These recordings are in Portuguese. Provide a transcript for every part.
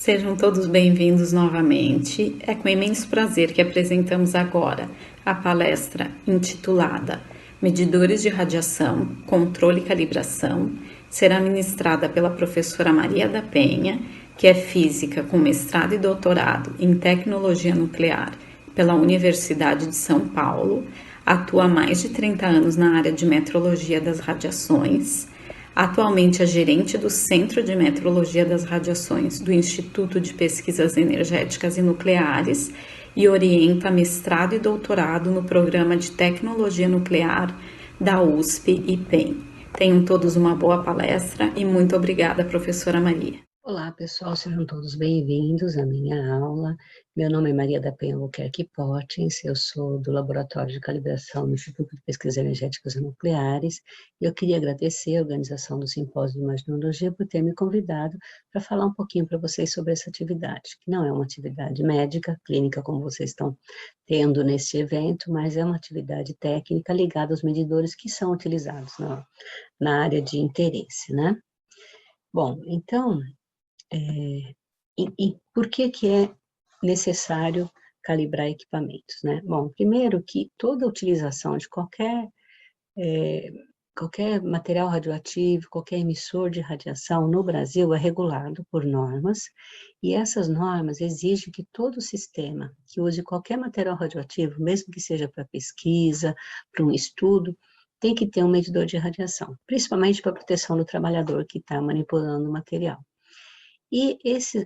Sejam todos bem-vindos novamente. É com imenso prazer que apresentamos agora a palestra intitulada Medidores de Radiação, Controle e Calibração. Será ministrada pela professora Maria da Penha, que é física com mestrado e doutorado em tecnologia nuclear pela Universidade de São Paulo, atua há mais de 30 anos na área de metrologia das radiações. Atualmente é gerente do Centro de Metrologia das Radiações do Instituto de Pesquisas Energéticas e Nucleares e orienta mestrado e doutorado no Programa de Tecnologia Nuclear da USP e PEN. Tenham todos uma boa palestra e muito obrigada, professora Maria. Olá, pessoal, sejam todos bem-vindos à minha aula. Meu nome é Maria da Penha Albuquerque Potens, eu sou do Laboratório de Calibração do Instituto de Pesquisas Energéticas e Nucleares, e eu queria agradecer a organização do Simpósio de Imaginologia por ter me convidado para falar um pouquinho para vocês sobre essa atividade, que não é uma atividade médica, clínica, como vocês estão tendo nesse evento, mas é uma atividade técnica ligada aos medidores que são utilizados na área de interesse, né? Bom, então, e por que é necessário calibrar equipamentos, né? Bom, primeiro que toda utilização de qualquer material radioativo, qualquer emissor de radiação no Brasil é regulado por normas, e essas normas exigem que todo sistema que use qualquer material radioativo, mesmo que seja para pesquisa, para um estudo, tem que ter um medidor de radiação, principalmente para a proteção do trabalhador que está manipulando o material. E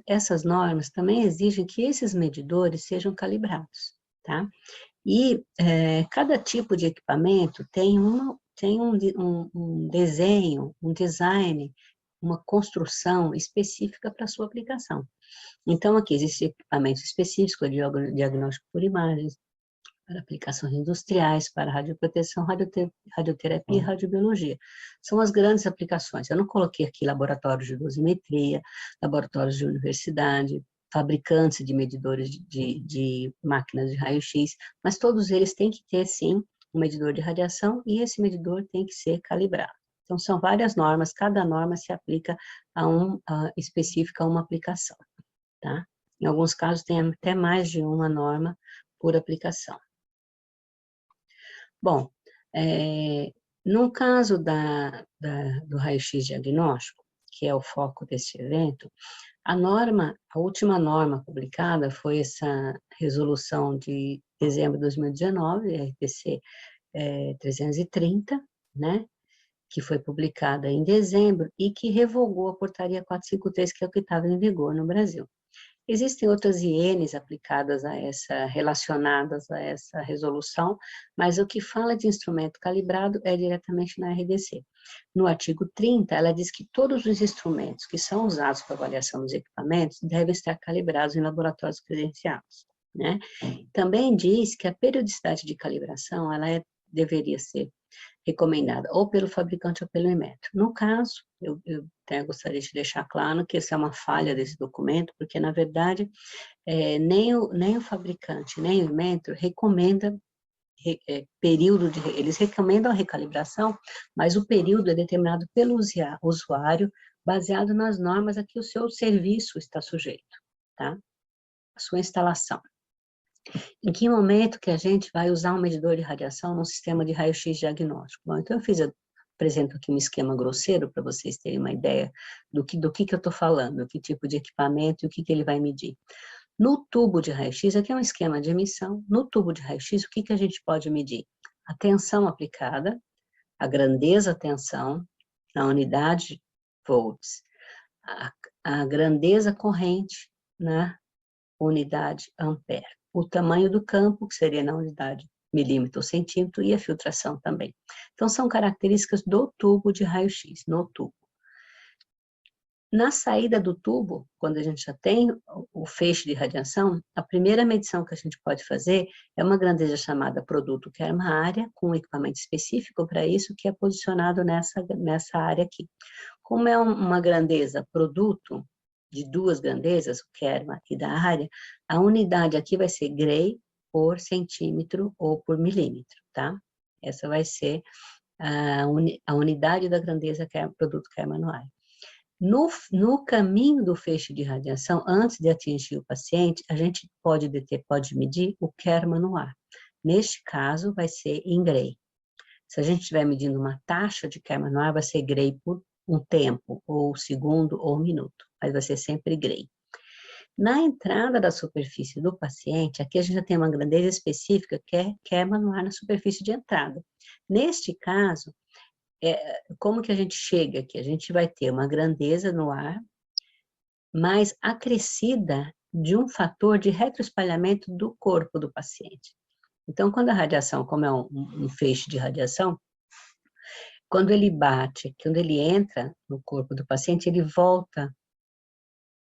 essas normas também exigem que esses medidores sejam calibrados, tá? E cada tipo de equipamento tem um desenho, um design, uma construção específica para a sua aplicação. Então, aqui existem equipamentos específicos de diagnóstico por imagens, para aplicações industriais, para radioproteção, radioterapia e radiobiologia. São as grandes aplicações. Eu não coloquei aqui laboratórios de dosimetria, laboratórios de universidade, fabricantes de medidores de máquinas de raio-x, mas todos eles têm que ter, sim, um medidor de radiação e esse medidor tem que ser calibrado. Então, são várias normas, cada norma se aplica específica a uma aplicação, tá? Em alguns casos, tem até mais de uma norma por aplicação. Bom, no caso do raio-x diagnóstico, que é o foco desse evento, a última norma publicada foi essa resolução de dezembro de 2019, RPC 330, né, que foi publicada em dezembro e que revogou a portaria 453, que é o que estava em vigor no Brasil. Existem outras INs relacionadas a essa resolução, mas o que fala de instrumento calibrado é diretamente na RDC. No artigo 30, ela diz que todos os instrumentos que são usados para avaliação dos equipamentos devem estar calibrados em laboratórios credenciados, né? Também diz que a periodicidade de calibração, deveria ser recomendada ou pelo fabricante ou pelo Inmetro. No caso, eu até gostaria de deixar claro que essa é uma falha desse documento, porque, na verdade, nem o fabricante, nem o Inmetro recomenda eles recomendam a recalibração, mas o período é determinado pelo usuário, baseado nas normas a que o seu serviço está sujeito, tá? A sua instalação. Em que momento que a gente vai usar um medidor de radiação num sistema de raio-x diagnóstico? Bom, então apresento aqui um esquema grosseiro para vocês terem uma ideia do que eu estou falando, que tipo de equipamento e o que ele vai medir. No tubo de raio-x, aqui é um esquema de emissão, no tubo de raio-x, o que a gente pode medir? A tensão aplicada, a grandeza tensão, na unidade volts, a grandeza corrente na unidade ampere, o tamanho do campo, que seria na unidade milímetro ou centímetro, e a filtração também. Então, são características do tubo de raio-x, no tubo. Na saída do tubo, quando a gente já tem o feixe de radiação, a primeira medição que a gente pode fazer é uma grandeza chamada produto Kerma área, com um equipamento específico para isso, que é posicionado nessa área aqui. Como é uma grandeza produto, de duas grandezas, o Kerma e da área, a unidade aqui vai ser Gray por centímetro ou por milímetro, tá? Essa vai ser a unidade da grandeza que é produto Kerma no área. No caminho do feixe de radiação, antes de atingir o paciente, a gente pode medir o Kerman no ar. Neste caso, vai ser em Gray. Se a gente estiver medindo uma taxa de Kerman no ar, vai ser Gray por um tempo, ou segundo, ou minuto, mas vai ser sempre Gray. Na entrada da superfície do paciente, aqui a gente já tem uma grandeza específica, que é Kerman no ar na superfície de entrada. Neste caso, como que a gente chega aqui? A gente vai ter uma grandeza no ar, mais acrescida de um fator de retroespalhamento do corpo do paciente. Então, quando a radiação, como é um feixe de radiação, quando ele bate, quando ele entra no corpo do paciente, ele volta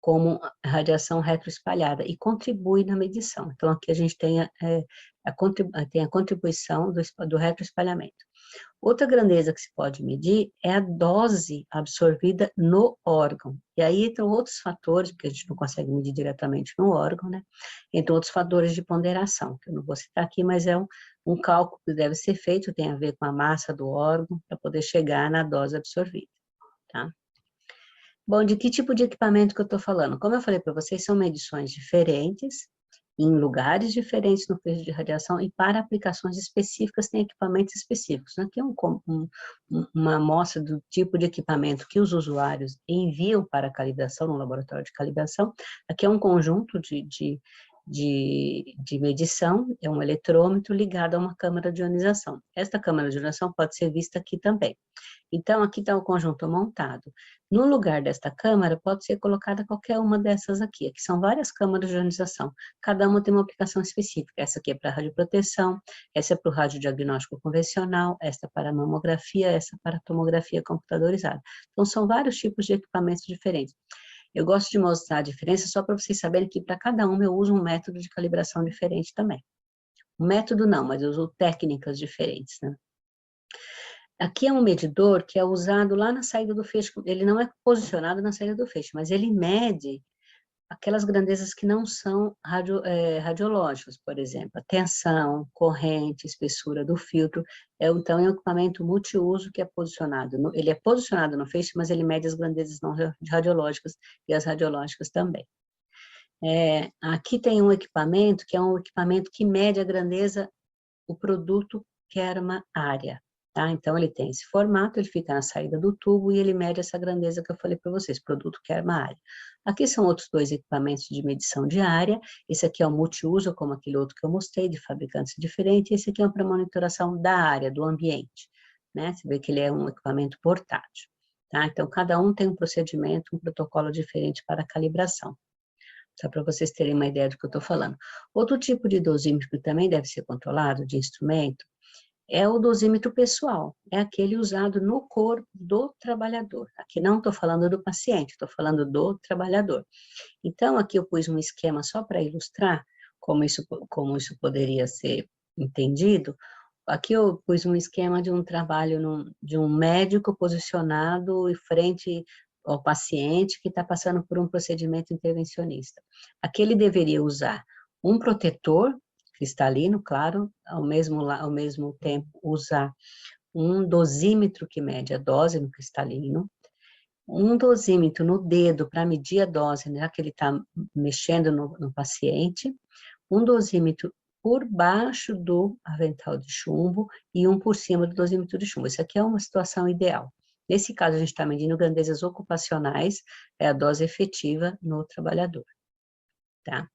como radiação retroespalhada e contribui na medição. Então, aqui a gente tem a contribuição do retroespalhamento. Outra grandeza que se pode medir é a dose absorvida no órgão. E aí entram outros fatores, porque a gente não consegue medir diretamente no órgão, né? Entram outros fatores de ponderação, que eu não vou citar aqui, mas é um cálculo que deve ser feito, tem a ver com a massa do órgão, para poder chegar na dose absorvida, tá? Bom, de que tipo de equipamento que eu estou falando? Como eu falei para vocês, são medições diferentes, em lugares diferentes no feixe de radiação e para aplicações específicas tem equipamentos específicos. Aqui é uma amostra do tipo de equipamento que os usuários enviam para a calibração, no laboratório de calibração. Aqui é um conjunto de medição, é um eletrômetro ligado a uma câmara de ionização. Esta câmara de ionização pode ser vista aqui também. Então, aqui está o conjunto montado. No lugar desta câmara, pode ser colocada qualquer uma dessas aqui. Aqui são várias câmaras de ionização. Cada uma tem uma aplicação específica. Essa aqui é para radioproteção, essa é para o radiodiagnóstico convencional, essa para mamografia, essa para tomografia computadorizada. Então, são vários tipos de equipamentos diferentes. Eu gosto de mostrar a diferença só para vocês saberem que para cada uma eu uso um método de calibração diferente também. Um método não, mas eu uso técnicas diferentes, né? Aqui é um medidor que é usado lá na saída do feixe, ele não é posicionado na saída do feixe, mas ele mede aquelas grandezas que não são radiológicas, por exemplo, a tensão, corrente, espessura do filtro. Então, é um equipamento multiuso que é posicionado, ele é posicionado no feixe, mas ele mede as grandezas não radiológicas e as radiológicas também. Aqui tem um equipamento que é um equipamento que mede a grandeza, o produto Kerman área. Tá? Então, ele tem esse formato, ele fica na saída do tubo e ele mede essa grandeza que eu falei para vocês, produto Kerman área. Aqui são outros dois equipamentos de medição de área, esse aqui é o multiuso, como aquele outro que eu mostrei, de fabricantes diferentes, esse aqui é para monitoração da área, do ambiente, né? Você vê que ele é um equipamento portátil, tá? Então, cada um tem um procedimento, um protocolo diferente para a calibração, só para vocês terem uma ideia do que eu estou falando. Outro tipo de dosímetro que também deve ser controlado, de instrumento, é o dosímetro pessoal, é aquele usado no corpo do trabalhador. Aqui não estou falando do paciente, estou falando do trabalhador. Então, aqui eu pus um esquema só para ilustrar como isso poderia ser entendido. Aqui eu pus um esquema de um trabalho de um médico posicionado em frente ao paciente que está passando por um procedimento intervencionista. Aqui ele deveria usar um protetor cristalino, claro, ao mesmo tempo usar um dosímetro que mede a dose no cristalino, um dosímetro no dedo para medir a dose, né, que ele está mexendo no paciente, um dosímetro por baixo do avental de chumbo e um por cima do dosímetro de chumbo. Isso aqui é uma situação ideal. Nesse caso, a gente está medindo grandezas ocupacionais, é a dose efetiva no trabalhador, tá?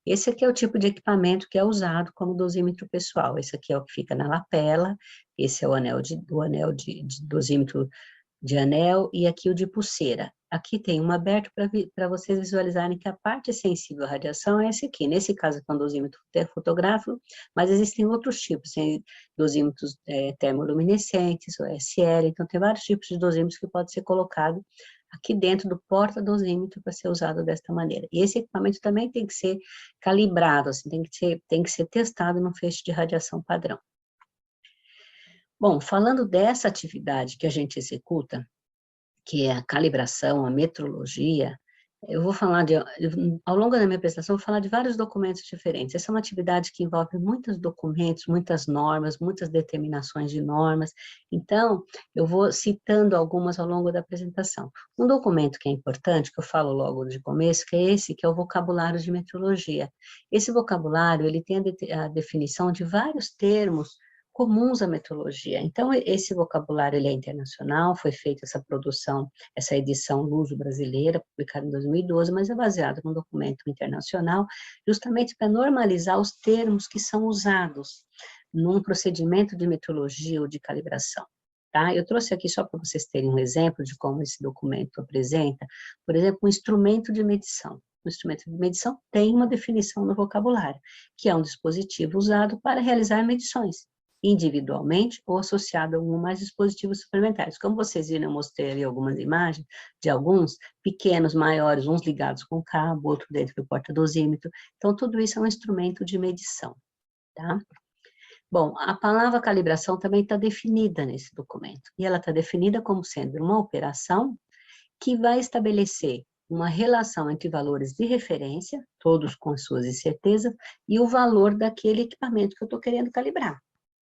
Esse aqui é o tipo de equipamento que é usado como dosímetro pessoal. Esse aqui é o que fica na lapela, esse é o anel de dosímetro de anel, e aqui o de pulseira. Aqui tem um aberto para vocês visualizarem que a parte sensível à radiação é esse aqui. Nesse caso, é um dosímetro fotográfico, mas existem outros tipos, tem dosímetros termoluminescentes, o SL, então tem vários tipos de dosímetros que pode ser colocado aqui dentro do porta-dosímetro para ser usado desta maneira. E esse equipamento também tem que ser calibrado, assim, tem que ser testado no feixe de radiação padrão. Bom, falando dessa atividade que a gente executa, que é a calibração, a metrologia, Eu vou falar ao longo da minha apresentação, eu vou falar de vários documentos diferentes. Essa é uma atividade que envolve muitos documentos, muitas normas, muitas determinações de normas. Então, eu vou citando algumas ao longo da apresentação. Um documento que é importante, que eu falo logo de começo, que é esse, que é o vocabulário de metrologia. Esse vocabulário, ele tem a definição de vários termos comuns à metrologia. Então, esse vocabulário, ele é internacional, foi feita essa produção, essa edição luso-brasileira, publicada em 2012, mas é baseado num documento internacional, justamente para normalizar os termos que são usados num procedimento de metrologia ou de calibração. Tá? Eu trouxe aqui só para vocês terem um exemplo de como esse documento apresenta, por exemplo, um instrumento de medição. O instrumento de medição tem uma definição no vocabulário, que é um dispositivo usado para realizar medições, individualmente ou associado a um ou mais dispositivos suplementares. Como vocês viram, eu mostrei ali algumas imagens de alguns pequenos, maiores, uns ligados com cabo, outro dentro do porta-dosímetro. Então, tudo isso é um instrumento de medição, tá? Bom, a palavra calibração também está definida nesse documento, e ela está definida como sendo uma operação que vai estabelecer uma relação entre valores de referência, todos com as suas incertezas, e o valor daquele equipamento que eu estou querendo calibrar.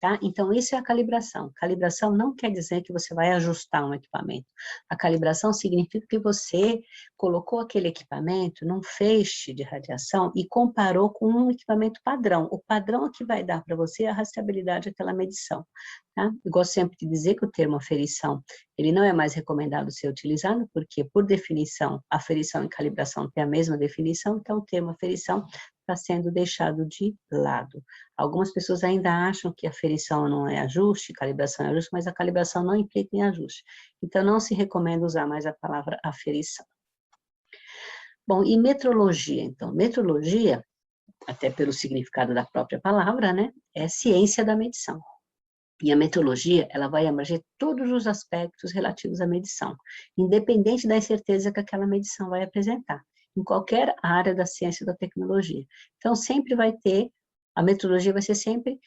Tá? Então, isso é a calibração. Calibração não quer dizer que você vai ajustar um equipamento. A calibração significa que você colocou aquele equipamento num feixe de radiação e comparou com um equipamento padrão. O padrão é que vai dar para você a rastreabilidade daquela medição. Tá? Eu gosto sempre de dizer que o termo aferição, ele não é mais recomendado ser utilizado, porque, por definição, aferição e calibração têm a mesma definição, então o termo aferição está sendo deixado de lado. Algumas pessoas ainda acham que aferição não é ajuste, calibração é ajuste, mas a calibração não implica em ajuste. Então, não se recomenda usar mais a palavra aferição. Bom, e metrologia, então? Metrologia, até pelo significado da própria palavra, né, é ciência da medição. E a metrologia, ela vai abranger todos os aspectos relativos à medição, independente da incerteza que aquela medição vai apresentar, em qualquer área da ciência e da tecnologia. Então, sempre vai ter, a metrologia vai ser sempre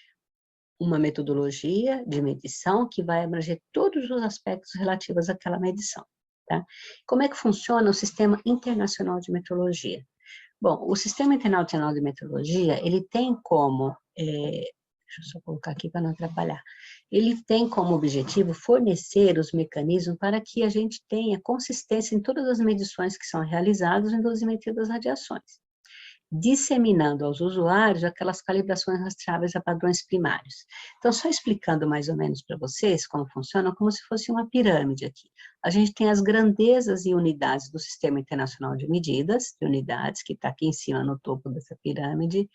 uma metodologia de medição que vai abranger todos os aspectos relativos àquela medição. Tá? Como é que funciona o Sistema Internacional de Metrologia? Bom, o Sistema Internacional de Metrologia, ele tem como, deixa eu só colocar aqui para não atrapalhar, ele tem como objetivo fornecer os mecanismos para que a gente tenha consistência em todas as medições que são realizadas em dosimetria das radiações, disseminando aos usuários aquelas calibrações rastreáveis a padrões primários. Então, só explicando mais ou menos para vocês como funciona, como se fosse uma pirâmide aqui. A gente tem as grandezas e unidades do Sistema Internacional de Medidas, de unidades, que está aqui em cima no topo dessa pirâmide,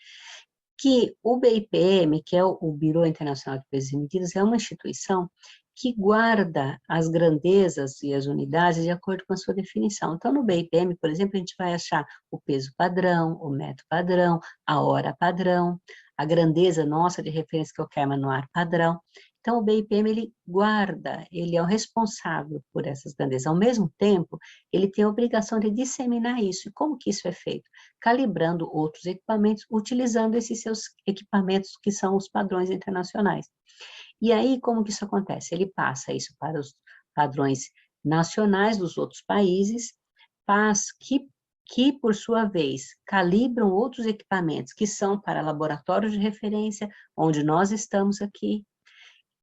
que o BIPM, que é o Bureau Internacional de Pesos e Medidas, é uma instituição que guarda as grandezas e as unidades de acordo com a sua definição. Então, no BIPM, por exemplo, a gente vai achar o peso padrão, o metro padrão, a hora padrão, a grandeza nossa de referência que é o Kerman-Noir padrão. Então, o BIPM, ele guarda, ele é o responsável por essas grandezas. Ao mesmo tempo, ele tem a obrigação de disseminar isso. E como que isso é feito? Calibrando outros equipamentos, utilizando esses seus equipamentos que são os padrões internacionais. E aí, como que isso acontece? Ele passa isso para os padrões nacionais dos outros países, que, por sua vez, calibram outros equipamentos que são para laboratórios de referência, onde nós estamos aqui,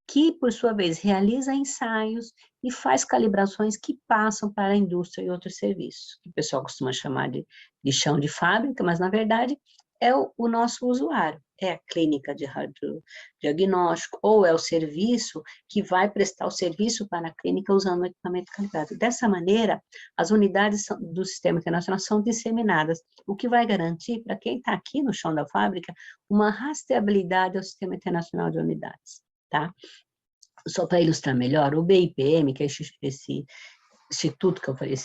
que, por sua vez, realiza ensaios e faz calibrações que passam para a indústria e outros serviços, que o pessoal costuma chamar de chão de fábrica, mas, na verdade, é o nosso usuário, é a clínica de radiodiagnóstico, ou é o serviço que vai prestar o serviço para a clínica usando o equipamento calibrado. Dessa maneira, as unidades do Sistema Internacional são disseminadas, o que vai garantir, para quem está aqui no chão da fábrica, uma rastreabilidade ao Sistema Internacional de Unidades. Tá? Só para ilustrar melhor, o BIPM, que é esse instituto que eu falei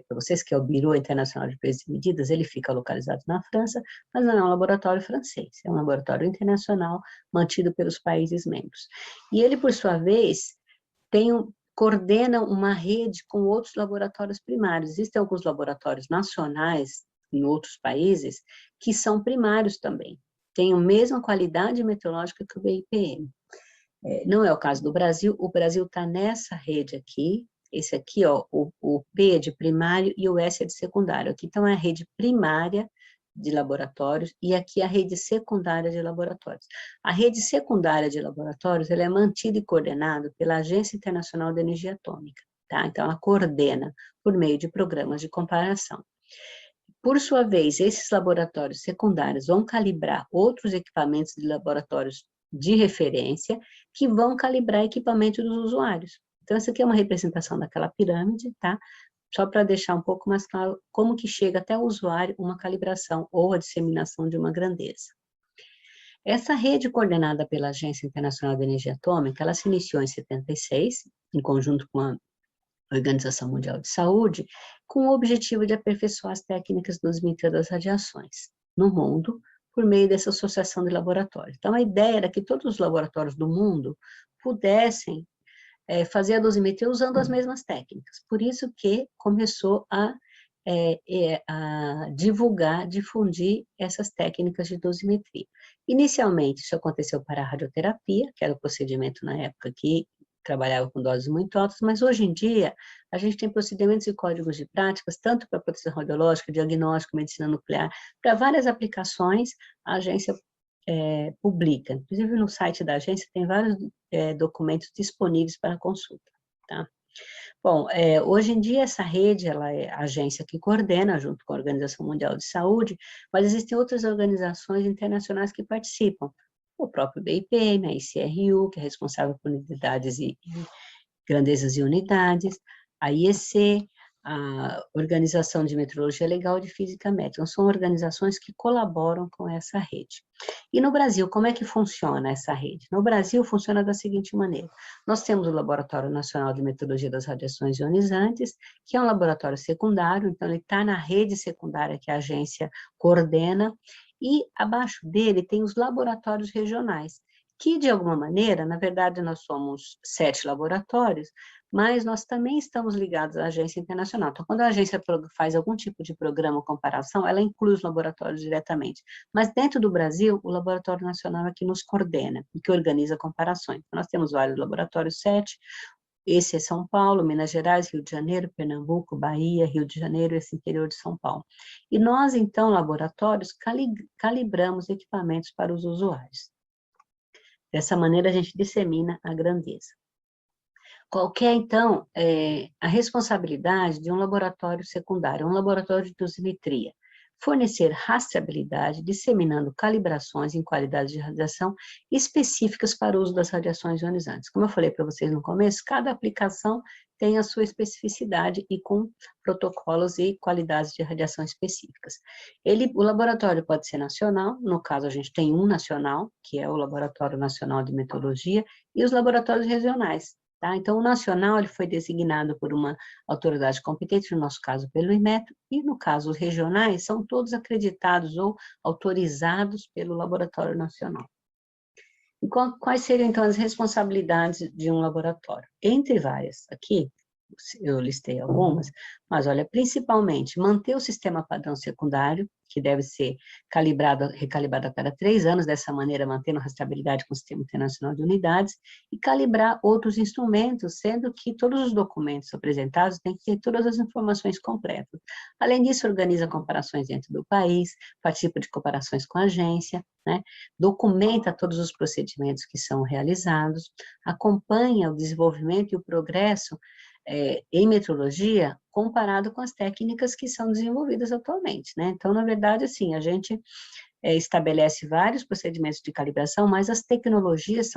para vocês, que é o Bureau Internacional de Pesos e Medidas, ele fica localizado na França, mas não é um laboratório francês, é um laboratório internacional mantido pelos países membros. E ele, por sua vez, coordena uma rede com outros laboratórios primários. Existem alguns laboratórios nacionais em outros países que são primários também, têm a mesma qualidade meteorológica que o BIPM. Não é o caso do Brasil, o Brasil está nessa rede aqui, Esse aqui, ó, o P é de primário e o S é de secundário. Aqui, então, é a rede primária de laboratórios e aqui a rede secundária de laboratórios. A rede secundária de laboratórios, ela é mantida e coordenada pela Agência Internacional de Energia Atômica, tá? Então, ela coordena por meio de programas de comparação. Por sua vez, esses laboratórios secundários vão calibrar outros equipamentos de laboratórios de referência que vão calibrar equipamento dos usuários. Então, essa aqui é uma representação daquela pirâmide, tá? Só para deixar um pouco mais claro como que chega até o usuário uma calibração ou a disseminação de uma grandeza. Essa rede coordenada pela Agência Internacional de Energia Atômica, ela se iniciou em 76, em conjunto com a Organização Mundial de Saúde, com o objetivo de aperfeiçoar as técnicas de dosimetria das radiações no mundo, por meio dessa associação de laboratórios. Então, a ideia era que todos os laboratórios do mundo pudessem fazer a dosimetria usando as mesmas técnicas. Por isso que começou a divulgar, difundir essas técnicas de dosimetria. Inicialmente, isso aconteceu para a radioterapia, que era o procedimento na época que trabalhava com doses muito altas, mas hoje em dia a gente tem procedimentos e códigos de práticas, tanto para proteção radiológica, diagnóstico, medicina nuclear, para várias aplicações, a agência publica. Inclusive no site da agência tem vários documentos disponíveis para consulta, tá? Bom, hoje em dia essa rede, ela é a agência que coordena, junto com a Organização Mundial de Saúde, mas existem outras organizações internacionais que participam. O próprio BIPM, a ICRU, que é responsável por unidades e grandezas e unidades, a IEC, a Organização de Metrologia Legal e de Física Médica. São organizações que colaboram com essa rede. E no Brasil, como é que funciona essa rede? No Brasil, funciona da seguinte maneira. Nós temos o Laboratório Nacional de Metrologia das Radiações Ionizantes, que é um laboratório secundário, então ele está na rede secundária que a agência coordena, e abaixo dele tem os laboratórios regionais, que de alguma maneira, na verdade nós somos 7 laboratórios, mas nós também estamos ligados à agência internacional. Então, quando a agência faz algum tipo de programa ou comparação, ela inclui os laboratórios diretamente. Mas dentro do Brasil, o Laboratório Nacional é que nos coordena e que organiza comparações. Então, nós temos vários laboratórios, 7, esse é São Paulo, Minas Gerais, Rio de Janeiro, Pernambuco, Bahia, Rio de Janeiro, esse interior de São Paulo. E nós, então, laboratórios, calibramos equipamentos para os usuários. Dessa maneira, a gente dissemina a grandeza. Qual que é, então, a responsabilidade de um laboratório secundário, um laboratório de dosimetria? Fornecer rastreabilidade, disseminando calibrações em qualidade de radiação específicas para o uso das radiações ionizantes. Como eu falei para vocês no começo, cada aplicação tem a sua especificidade e com protocolos e qualidades de radiação específicas. O laboratório pode ser nacional, no caso a gente tem um nacional, que é o Laboratório Nacional de Metrologia, e os laboratórios regionais. Tá? Então, o nacional ele foi designado por uma autoridade competente, no nosso caso pelo Inmetro, e no caso os regionais são todos acreditados ou autorizados pelo Laboratório Nacional. E quais seriam, então, as responsabilidades de um laboratório? Entre várias, aqui, eu listei algumas, mas olha, principalmente manter o sistema padrão secundário, que deve ser recalibrado a cada 3 anos, dessa maneira mantendo a rastreabilidade com o Sistema Internacional de Unidades, e calibrar outros instrumentos, sendo que todos os documentos apresentados têm que ter todas as informações completas. Além disso, organiza comparações dentro do país, participa de comparações com a agência, né? Documenta todos os procedimentos que são realizados, acompanha o desenvolvimento e o progresso em metrologia, comparado com as técnicas que são desenvolvidas atualmente, né? Então, na verdade, assim, a gente estabelece vários procedimentos de calibração, mas as tecnologias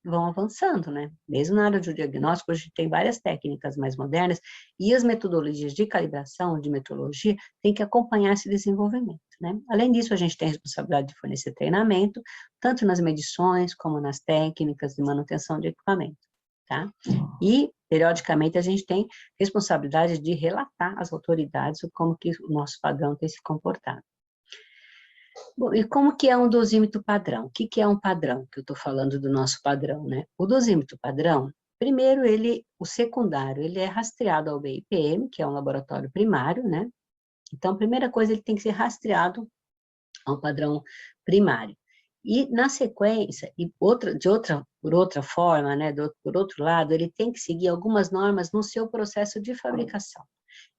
vão avançando, né? Mesmo na área do diagnóstico, hoje tem várias técnicas mais modernas, e as metodologias de calibração, de metrologia, têm que acompanhar esse desenvolvimento, né? Além disso, a gente tem a responsabilidade de fornecer treinamento, tanto nas medições, como nas técnicas de manutenção de equipamento, tá? E, periodicamente, a gente tem responsabilidade de relatar às autoridades como que o nosso padrão tem se comportado. Bom, e como que é um dosímetro padrão? O que que é um padrão? Que eu estou falando do nosso padrão, né? O dosímetro padrão, primeiro, o secundário, ele é rastreado ao BIPM, que é um laboratório primário, né? Então, a primeira coisa, ele tem que ser rastreado ao padrão primário. E, na sequência, por outra forma, né, por outro lado, ele tem que seguir algumas normas no seu processo de fabricação.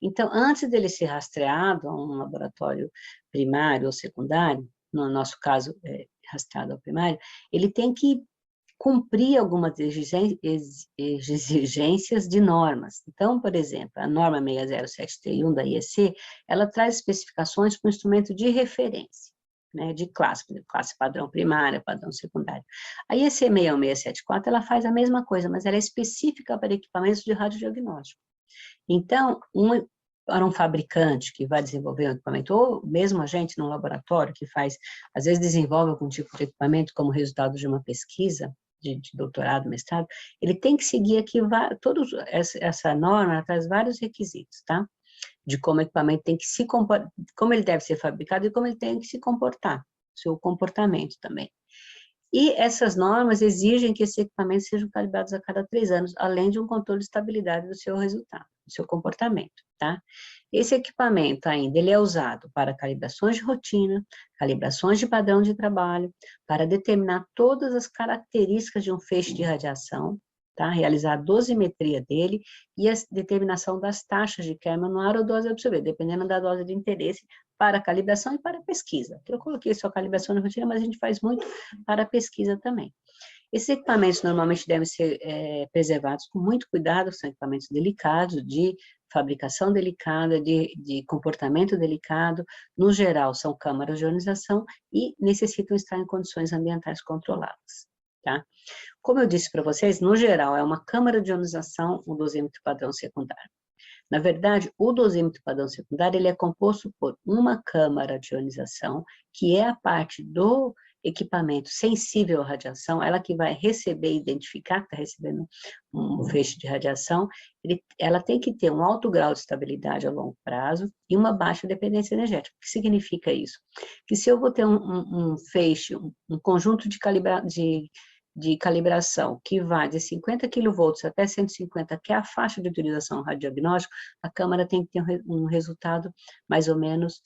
Então, antes dele ser rastreado a um laboratório primário ou secundário, no nosso caso, rastreado ao primário, ele tem que cumprir algumas exigências de normas. Então, por exemplo, a norma 60731 da IEC, ela traz especificações para o instrumento de referência, né, de classe, por exemplo, classe padrão primária, padrão secundário. A IEC 61674, ela faz a mesma coisa, mas ela é específica para equipamentos de radiodiagnóstico. Então, para um fabricante que vai desenvolver um equipamento, ou mesmo a gente no laboratório que faz, às vezes desenvolve algum tipo de equipamento como resultado de uma pesquisa, de doutorado, mestrado, ele tem que seguir aqui, essa norma, ela traz vários requisitos, tá? De como o equipamento tem que se comportar, como ele deve ser fabricado e como ele tem que se comportar, seu comportamento também. E essas normas exigem que esses equipamentos sejam calibrados a cada 3 anos, além de um controle de estabilidade do seu resultado, do seu comportamento, tá? Esse equipamento ainda, ele é usado para calibrações de rotina, calibrações de padrão de trabalho, para determinar todas as características de um feixe de radiação, tá? Realizar a dosimetria dele e a determinação das taxas de queima no ar ou dose absorvida, dependendo da dose de interesse, para calibração e para pesquisa. Aqui eu coloquei só calibração de rotina, mas a gente faz muito para pesquisa também. Esses equipamentos normalmente devem ser preservados com muito cuidado, são equipamentos delicados, de fabricação delicada, de comportamento delicado, no geral são câmaras de ionização e necessitam estar em condições ambientais controladas, tá? Como eu disse para vocês, no geral é uma câmara de ionização, um dosímetro padrão secundário. Na verdade, o dosímetro padrão secundário, ele é composto por uma câmara de ionização, que é a parte do equipamento sensível à radiação, ela que vai receber, identificar que está recebendo um feixe de radiação, ela tem que ter um alto grau de estabilidade a longo prazo e uma baixa dependência energética. O que significa isso? Que se eu vou ter um feixe, um conjunto de calibração que vai de 50 kV até 150, que é a faixa de utilização radiodiagnóstica, a câmara tem que ter um resultado mais ou menos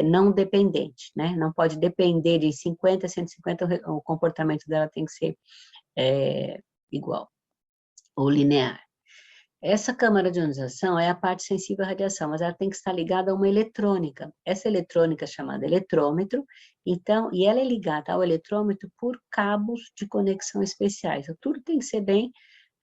não dependente, né? Não pode depender de 50 a 150, o comportamento dela tem que ser igual, ou linear. Essa câmara de ionização é a parte sensível à radiação, mas ela tem que estar ligada a uma eletrônica. Essa eletrônica é chamada eletrômetro, então, e ela é ligada ao eletrômetro por cabos de conexão especiais. Então, tudo tem que ser bem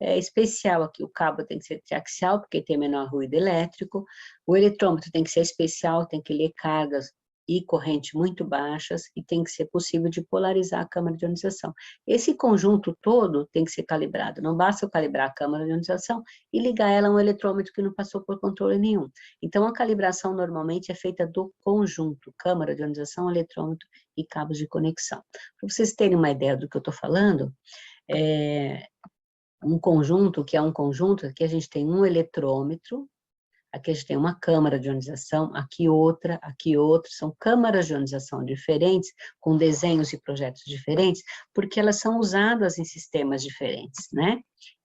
especial aqui. O cabo tem que ser triaxial, porque tem menor ruído elétrico. O eletrômetro tem que ser especial, tem que ler cargas e corrente muito baixas, e tem que ser possível de polarizar a câmara de ionização. Esse conjunto todo tem que ser calibrado, não basta eu calibrar a câmara de ionização e ligar ela a um eletrômetro que não passou por controle nenhum. Então, a calibração normalmente é feita do conjunto, câmara de ionização, eletrômetro e cabos de conexão. Para vocês terem uma ideia do que eu estou falando, um conjunto, que é um conjunto, aqui a gente tem um eletrômetro, aqui a gente tem uma câmara de ionização, aqui outra, são câmaras de ionização diferentes, com desenhos e projetos diferentes, porque elas são usadas em sistemas diferentes, né?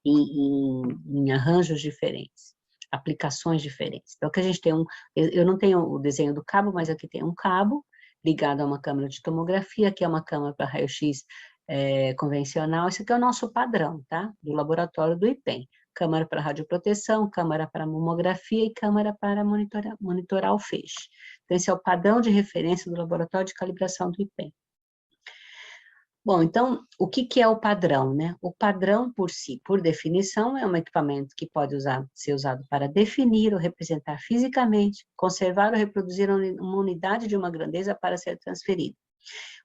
Em arranjos diferentes, aplicações diferentes. Então, aqui a gente tem eu não tenho o desenho do cabo, mas aqui tem um cabo ligado a uma câmara de tomografia, aqui é uma câmara para raio-x convencional, esse aqui é o nosso padrão, tá? Do laboratório do IPEM. Câmara para radioproteção, câmara para mamografia e câmara para monitorar o feixe. Então, esse é o padrão de referência do laboratório de calibração do IPEM. Bom, então, o que é o padrão, né? O padrão por si, por definição, é um equipamento que pode ser usado para definir ou representar fisicamente, conservar ou reproduzir uma unidade de uma grandeza para ser transferida.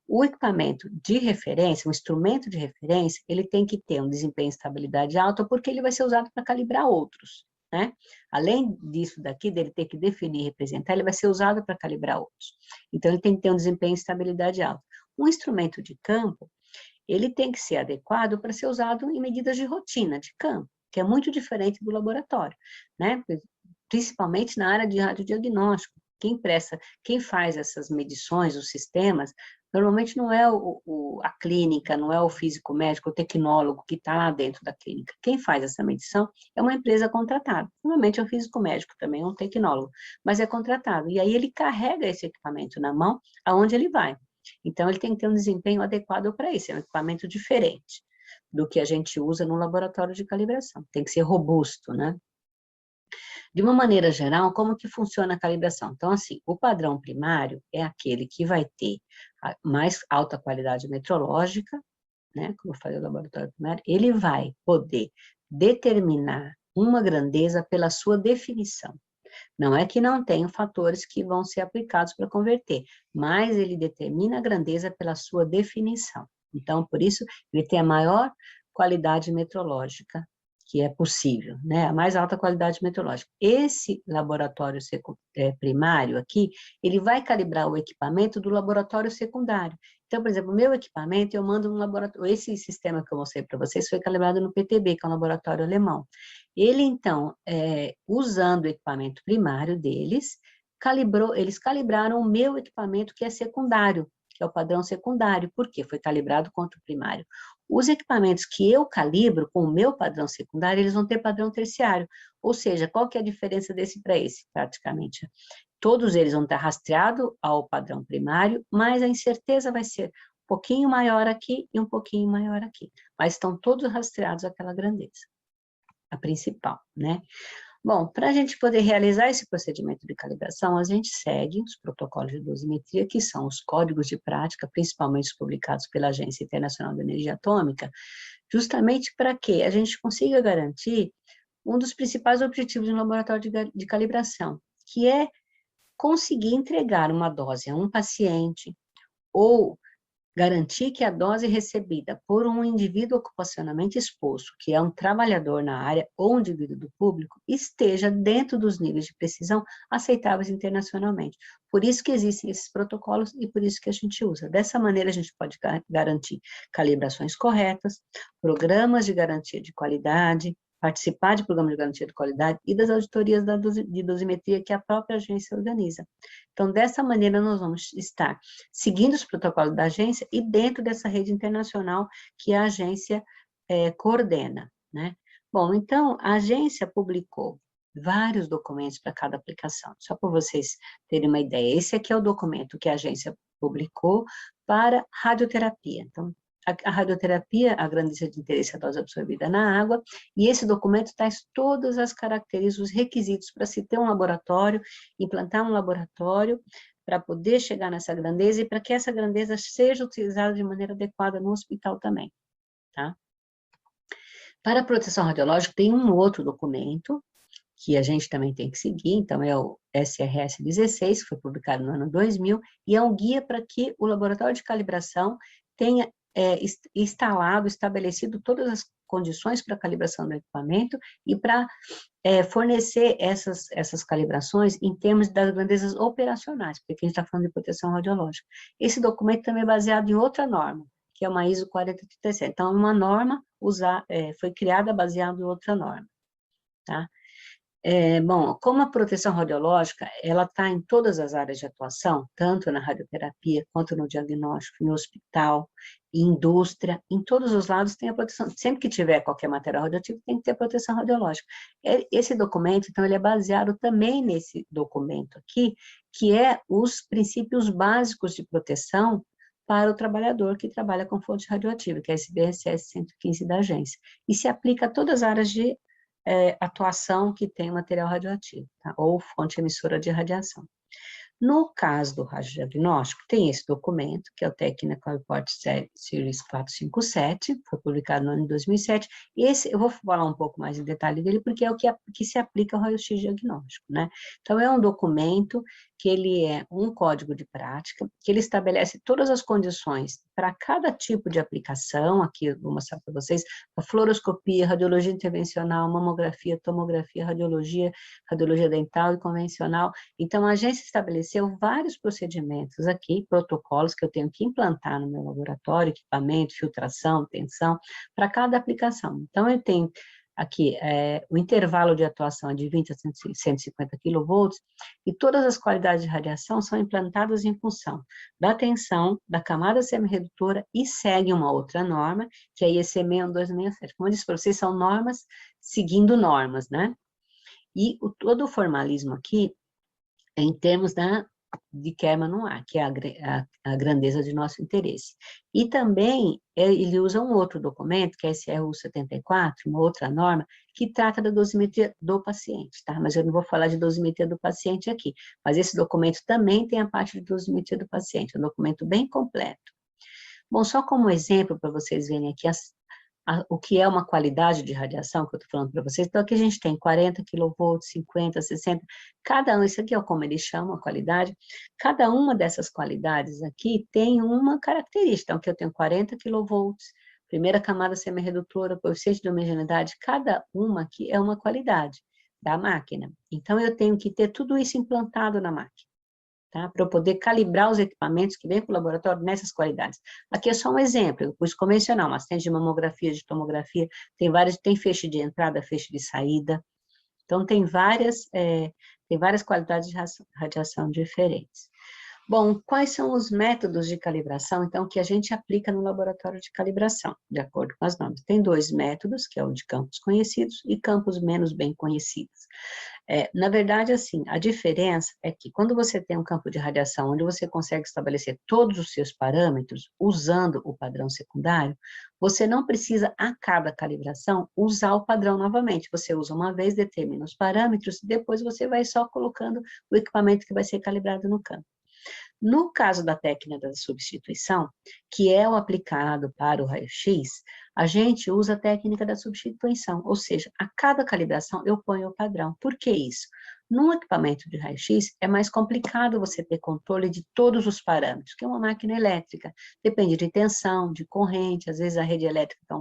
O equipamento de referência, um instrumento de referência, ele tem que ter um desempenho e estabilidade alta, porque ele vai ser usado para calibrar outros, né? Além disso daqui, dele ter que definir e representar, ele vai ser usado para calibrar outros. Então, ele tem que ter um desempenho e estabilidade alta. Um instrumento de campo, ele tem que ser adequado para ser usado em medidas de rotina, de campo, que é muito diferente do laboratório, né? Principalmente na área de radiodiagnóstico. Quem faz essas medições, os sistemas, normalmente não é a clínica, não é o físico médico, o tecnólogo que está lá dentro da clínica. Quem faz essa medição é uma empresa contratada. Normalmente é um físico médico também, é um tecnólogo, mas é contratado. E aí ele carrega esse equipamento na mão, aonde ele vai. Então, ele tem que ter um desempenho adequado para isso, é um equipamento diferente do que a gente usa no laboratório de calibração. Tem que ser robusto, né? De uma maneira geral, como que funciona a calibração? Então, assim, o padrão primário é aquele que vai ter a mais alta qualidade metrológica, né? Como eu falei, o laboratório primário, ele vai poder determinar uma grandeza pela sua definição. Não é que não tenham fatores que vão ser aplicados para converter, mas ele determina a grandeza pela sua definição. Então, por isso, ele tem a maior qualidade metrológica que é possível, né? A mais alta qualidade metrológica. Esse laboratório primário aqui, ele vai calibrar o equipamento do laboratório secundário. Então, por exemplo, o meu equipamento, eu mando um laboratório, esse sistema que eu mostrei para vocês foi calibrado no PTB, que é um laboratório alemão. Ele, então, usando o equipamento primário deles, eles calibraram o meu equipamento que é secundário, que é o padrão secundário. Por quê? Foi calibrado contra o primário. Os equipamentos que eu calibro com o meu padrão secundário, eles vão ter padrão terciário. Ou seja, qual que é a diferença desse para esse, praticamente? Todos eles vão estar rastreados ao padrão primário, mas a incerteza vai ser um pouquinho maior aqui e um pouquinho maior aqui. Mas estão todos rastreados àquela grandeza, a principal, né? Bom, para a gente poder realizar esse procedimento de calibração, a gente segue os protocolos de dosimetria, que são os códigos de prática, principalmente os publicados pela Agência Internacional de Energia Atômica, justamente para que a gente consiga garantir um dos principais objetivos de um laboratório de calibração, que é conseguir entregar uma dose a um paciente ou garantir que a dose recebida por um indivíduo ocupacionalmente exposto, que é um trabalhador na área ou um indivíduo do público, esteja dentro dos níveis de precisão aceitáveis internacionalmente. Por isso que existem esses protocolos e por isso que a gente usa. Dessa maneira, a gente pode garantir calibrações corretas, programas de garantia de qualidade, participar de programas de garantia de qualidade e das auditorias de dosimetria que a própria agência organiza. Então, dessa maneira, nós vamos estar seguindo os protocolos da agência e dentro dessa rede internacional que a agência coordena, né? Bom, então, a agência publicou vários documentos para cada aplicação, só para vocês terem uma ideia. Esse aqui é o documento que a agência publicou para radioterapia. Então, a radioterapia, a grandeza de interesse, a dose absorvida na água, e esse documento traz todas as características, os requisitos para se ter um laboratório, implantar um laboratório, para poder chegar nessa grandeza e para que essa grandeza seja utilizada de maneira adequada no hospital também, tá? Para a proteção radiológica tem um outro documento que a gente também tem que seguir, então é o SRS 16, que foi publicado no ano 2000, e é um guia para que o laboratório de calibração tenha instalado, estabelecido todas as condições para a calibração do equipamento e para fornecer essas calibrações em termos das grandezas operacionais, porque aqui a gente está falando de proteção radiológica. Esse documento também é baseado em outra norma, que é uma ISO 4037. Então, uma norma foi criada baseada em outra norma, tá? Bom, como a proteção radiológica, ela está em todas as áreas de atuação, tanto na radioterapia, quanto no diagnóstico, no hospital, indústria, em todos os lados tem a proteção. Sempre que tiver qualquer material radioativo, tem que ter proteção radiológica. Esse documento, então, ele é baseado também nesse documento aqui, que é os princípios básicos de proteção para o trabalhador que trabalha com fonte radioativa, que é esse BSS 115 da agência. E se aplica a todas as áreas de atuação que tem material radioativo, tá? Ou fonte emissora de radiação. No caso do radiodiagnóstico, tem esse documento, que é o Technical Report Series 457, foi publicado no ano de 2007, e esse, eu vou falar um pouco mais em detalhe dele, porque é o que se aplica ao raio-x diagnóstico, né? Então, é um documento que ele é um código de prática, que ele estabelece todas as condições para cada tipo de aplicação, aqui eu vou mostrar para vocês, a fluoroscopia, radiologia intervencional, mamografia, tomografia, radiologia dental e convencional. Então, a agência estabeleceu vários procedimentos aqui, protocolos que eu tenho que implantar no meu laboratório, equipamento, filtração, tensão, para cada aplicação. Então, eu tenho aqui o intervalo de atuação é de 20 a 150 kV, e todas as qualidades de radiação são implantadas em função da tensão, da camada semi-redutora, e segue uma outra norma, que é a IEC 61267. Como eu disse para vocês, são normas seguindo normas, né? E todo o formalismo aqui é em termos da de Kerman-Noir, que é a grandeza de nosso interesse. E também ele usa um outro documento, que é esse RU 74, uma outra norma, que trata da dosimetria do paciente, tá? Mas eu não vou falar de dosimetria do paciente aqui, mas esse documento também tem a parte de dosimetria do paciente, é um documento bem completo. Bom, só como exemplo, para vocês verem aqui o que é uma qualidade de radiação, que eu estou falando para vocês. Então, aqui a gente tem 40 kV, 50, 60, cada um, isso aqui é como eles chamam a qualidade, cada uma dessas qualidades aqui tem uma característica. Então, aqui eu tenho 40 kV, primeira camada semi-redutora, coeficiente de homogeneidade, cada uma aqui é uma qualidade da máquina. Então, eu tenho que ter tudo isso implantado na máquina, tá? Para eu poder calibrar os equipamentos que vêm para o laboratório nessas qualidades. Aqui é só um exemplo, eu pus convencional, mas tem de mamografia, de tomografia, tem feixe de entrada, feixe de saída, então tem várias qualidades de radiação diferentes. Bom, quais são os métodos de calibração, então, que a gente aplica no laboratório de calibração, de acordo com as normas? Tem 2 métodos, que é o de campos conhecidos e campos menos bem conhecidos. Na verdade, assim, a diferença é que quando você tem um campo de radiação onde você consegue estabelecer todos os seus parâmetros usando o padrão secundário, você não precisa, a cada calibração, usar o padrão novamente. Você usa uma vez, determina os parâmetros, depois você vai só colocando o equipamento que vai ser calibrado no campo. No caso da técnica da substituição, que é o aplicado para o raio-x, a gente usa a técnica da substituição, ou seja, a cada calibração eu ponho o padrão. Por que isso? Num equipamento de raio-x, é mais complicado você ter controle de todos os parâmetros, que é uma máquina elétrica. Depende de tensão, de corrente, às vezes a rede elétrica está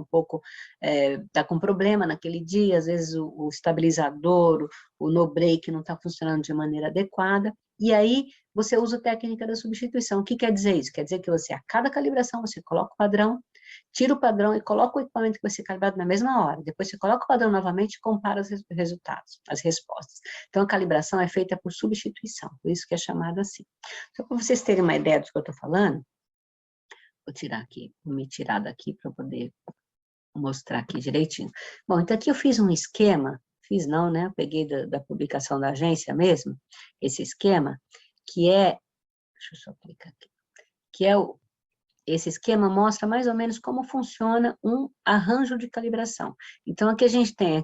tá com problema naquele dia, às vezes o estabilizador, o no-break não está funcionando de maneira adequada, e aí você usa a técnica da substituição. O que quer dizer isso? Quer dizer que você, a cada calibração, você coloca o padrão, tira o padrão e coloca o equipamento que vai ser calibrado na mesma hora. Depois você coloca o padrão novamente e compara os resultados, as respostas. Então, a calibração é feita por substituição, por isso que é chamada assim. Só para vocês terem uma ideia do que eu estou falando, vou tirar aqui, vou me tirar daqui para poder mostrar aqui direitinho. Bom, então aqui eu fiz um esquema, fiz não, né? Eu peguei da publicação da agência mesmo, esse esquema, que é, deixa eu só clicar aqui, que é esse esquema mostra mais ou menos como funciona um arranjo de calibração. Então, aqui a gente tem,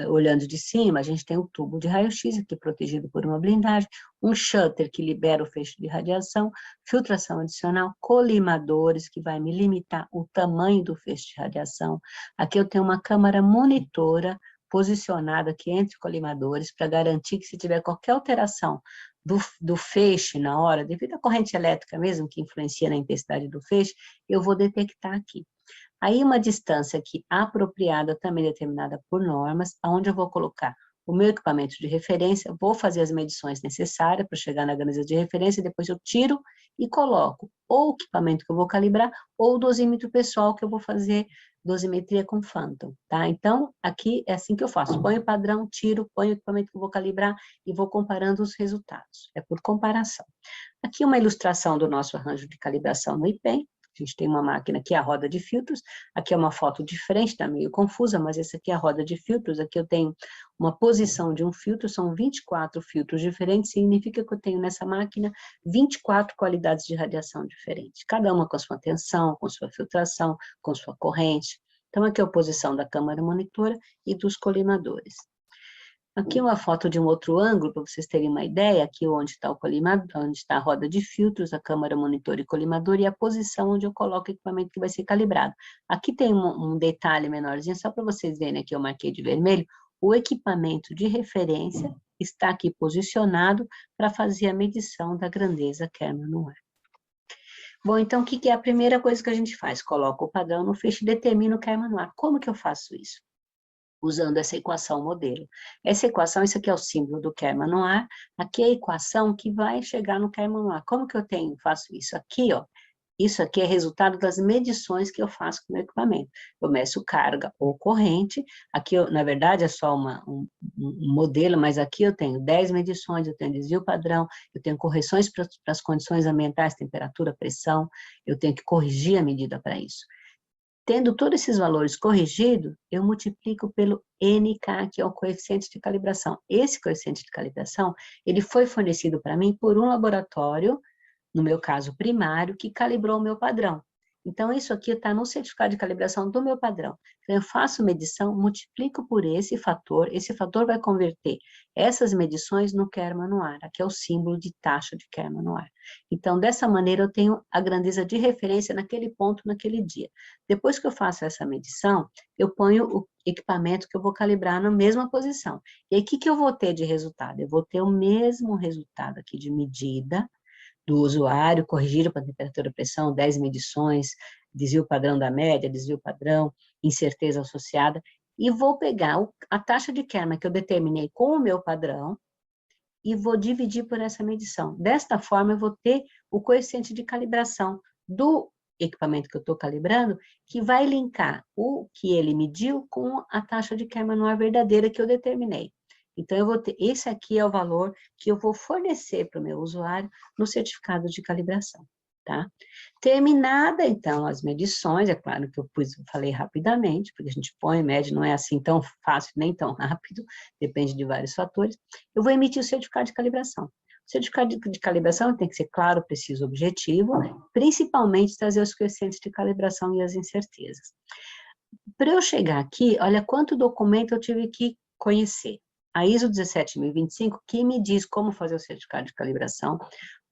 olhando de cima, a gente tem o tubo de raio-x, aqui protegido por uma blindagem, um shutter que libera o feixe de radiação, filtração adicional, colimadores, que vai me limitar o tamanho do feixe de radiação. Aqui eu tenho uma câmara monitora, posicionada aqui entre colimadores, para garantir que se tiver qualquer alteração do feixe na hora, devido à corrente elétrica mesmo, que influencia na intensidade do feixe, eu vou detectar aqui. Aí uma distância aqui apropriada, também determinada por normas, onde eu vou colocar o meu equipamento de referência, vou fazer as medições necessárias para chegar na grandeza de referência, depois eu tiro e coloco ou o equipamento que eu vou calibrar, ou o dosímetro pessoal que eu vou fazer dosimetria com Phantom, tá? Então, aqui é assim que eu faço, ponho o padrão, tiro, ponho o equipamento que eu vou calibrar e vou comparando os resultados, é por comparação. Aqui uma ilustração do nosso arranjo de calibração no IPEM, a gente tem uma máquina aqui, a roda de filtros, aqui é uma foto de frente, está meio confusa, mas essa aqui é a roda de filtros, aqui eu tenho uma posição de um filtro, são 24 filtros diferentes, significa que eu tenho nessa máquina 24 qualidades de radiação diferentes, cada uma com a sua tensão, com sua filtração, com sua corrente. Então, aqui é a posição da câmara monitora e dos colimadores. Aqui uma foto de um outro ângulo, para vocês terem uma ideia, aqui onde está o colimador, onde está a roda de filtros, a câmara monitor e colimador, e a posição onde eu coloco o equipamento que vai ser calibrado. Aqui tem um detalhe menorzinho, só para vocês verem, aqui eu marquei de vermelho, o equipamento de referência está aqui posicionado para fazer a medição da grandeza Kerman-Noir. Bom, então, o que é a primeira coisa que a gente faz? Coloca o padrão no feixe e determina o Kerman-Noir. Como que eu faço isso? Usando essa equação modelo. Essa equação, isso aqui é o símbolo do Kerman-Noir, aqui é a equação que vai chegar no Kerman-Noir. Como que eu faço isso? Aqui, ó, isso aqui é resultado das medições que eu faço com o meu equipamento. Eu meço carga ou corrente, aqui, na verdade, é só um modelo, mas aqui eu tenho 10 medições, eu tenho desvio padrão, eu tenho correções para as condições ambientais, temperatura, pressão, eu tenho que corrigir a medida para isso. Tendo todos esses valores corrigidos, eu multiplico pelo NK, que é o coeficiente de calibração. Esse coeficiente de calibração, ele foi fornecido para mim por um laboratório, no meu caso primário, que calibrou o meu padrão. Então, isso aqui está no certificado de calibração do meu padrão. Então, eu faço medição, multiplico por esse fator vai converter essas medições no Kerman-Noir, aqui é o símbolo de taxa de Kerman-Noir. Então, dessa maneira, eu tenho a grandeza de referência naquele ponto, naquele dia. Depois que eu faço essa medição, eu ponho o equipamento que eu vou calibrar na mesma posição. E aí, o que eu vou ter de resultado? Eu vou ter o mesmo resultado aqui de medida, do usuário, corrigido para temperatura e pressão, 10 medições, desvio padrão da média, desvio padrão, incerteza associada, e vou pegar a taxa de Kerman que eu determinei com o meu padrão e vou dividir por essa medição. Desta forma, eu vou ter o coeficiente de calibração do equipamento que eu estou calibrando, que vai linkar o que ele mediu com a taxa de Kerman-Noir verdadeira que eu determinei. Então, eu vou ter, esse aqui é o valor que eu vou fornecer para o meu usuário no certificado de calibração, tá? Terminada, então, as medições, é claro que eu falei rapidamente, porque a gente põe, mede, não é assim tão fácil, nem tão rápido, depende de vários fatores, eu vou emitir o certificado de calibração. O certificado de calibração tem que ser claro, preciso, objetivo, principalmente trazer os coeficientes de calibração e as incertezas. Para eu chegar aqui, olha quanto documento eu tive que conhecer. A ISO 17025, que me diz como fazer o certificado de calibração,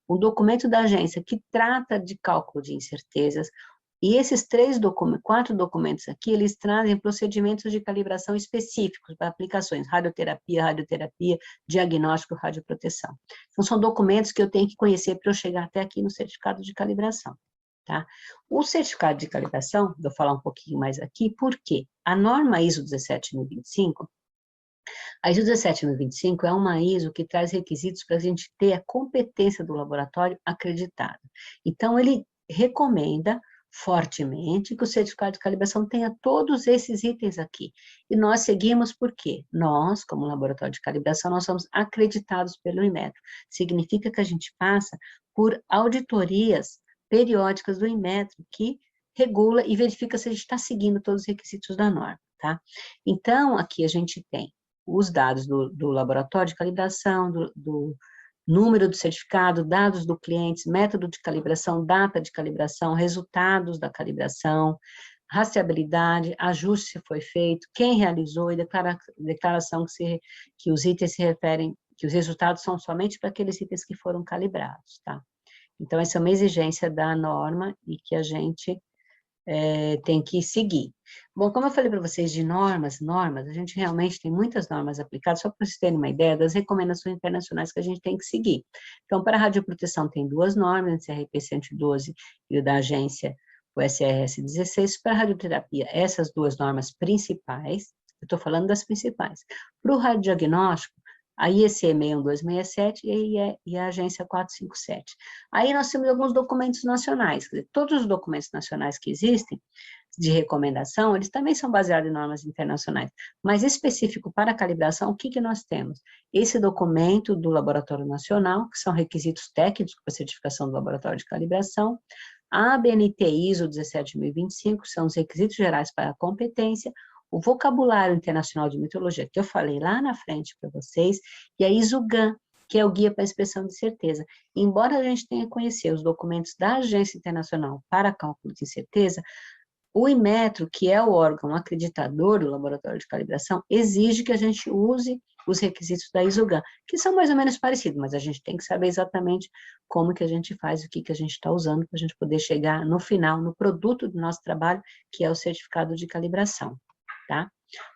um documento da agência que trata de cálculo de incertezas, e esses 4 documentos aqui, eles trazem procedimentos de calibração específicos para aplicações, radioterapia, diagnóstico, radioproteção. Então, são documentos que eu tenho que conhecer para eu chegar até aqui no certificado de calibração. Tá? O certificado de calibração, vou falar um pouquinho mais aqui, porque a norma ISO 17025, a ISO 17025 é uma ISO que traz requisitos para a gente ter a competência do laboratório acreditada. Então, ele recomenda fortemente que o certificado de calibração tenha todos esses itens aqui. E nós seguimos por quê? Nós, como laboratório de calibração, nós somos acreditados pelo Inmetro. Significa que a gente passa por auditorias periódicas do Inmetro, que regula e verifica se a gente está seguindo todos os requisitos da norma, tá? Então, aqui a gente tem os dados do laboratório de calibração, do número do certificado, dados do cliente, método de calibração, data de calibração, resultados da calibração, rastreabilidade, ajuste se foi feito, quem realizou e declaração que os itens se referem, que os resultados são somente para aqueles itens que foram calibrados, tá? Então, essa é uma exigência da norma e que a gente tem que seguir. Bom, como eu falei para vocês de normas, a gente realmente tem muitas normas aplicadas, só para vocês terem uma ideia das recomendações internacionais que a gente tem que seguir. Então, para a radioproteção tem 2 normas, o CRP 112 e o da agência, o SRS 16, para a radioterapia, essas 2 normas principais, eu estou falando das principais. Para o radiodiagnóstico, a IEC 61267 e a agência 457. Aí nós temos alguns documentos nacionais, quer dizer, todos os documentos nacionais que existem, de recomendação, eles também são baseados em normas internacionais, mas específico para a calibração, o que nós temos? Esse documento do Laboratório Nacional, que são requisitos técnicos para a certificação do Laboratório de Calibração, a ABNT ISO 17025, são os requisitos gerais para a competência, o vocabulário internacional de metrologia, que eu falei lá na frente para vocês, e a ISO-GAN, que é o Guia para a Inspeção de Certeza. Embora a gente tenha que conhecer os documentos da Agência Internacional para Cálculo de Incerteza, o Inmetro, que é o órgão acreditador do laboratório de calibração, exige que a gente use os requisitos da ISO-GAN, que são mais ou menos parecidos, mas a gente tem que saber exatamente como que a gente faz, o que a gente está usando, para a gente poder chegar no final, no produto do nosso trabalho, que é o certificado de calibração. Tá?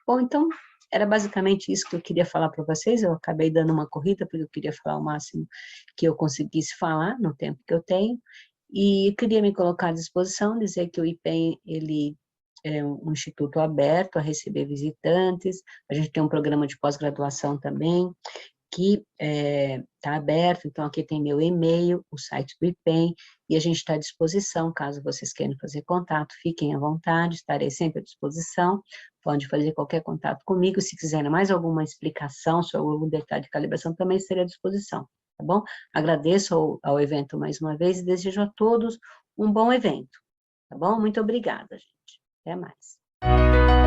Bom, então, era basicamente isso que eu queria falar para vocês, eu acabei dando uma corrida, porque eu queria falar o máximo que eu conseguisse falar, no tempo que eu tenho, e queria me colocar à disposição, dizer que o IPEM, ele é um instituto aberto a receber visitantes, a gente tem um programa de pós-graduação também, que está aberto, então aqui tem meu e-mail, o site do IPEM, e a gente está à disposição, caso vocês queiram fazer contato, fiquem à vontade, estarei sempre à disposição, pode fazer qualquer contato comigo, se quiserem mais alguma explicação sobre algum detalhe de calibração, também estarei à disposição, tá bom? Agradeço ao evento mais uma vez e desejo a todos um bom evento, tá bom? Muito obrigada, gente. Até mais.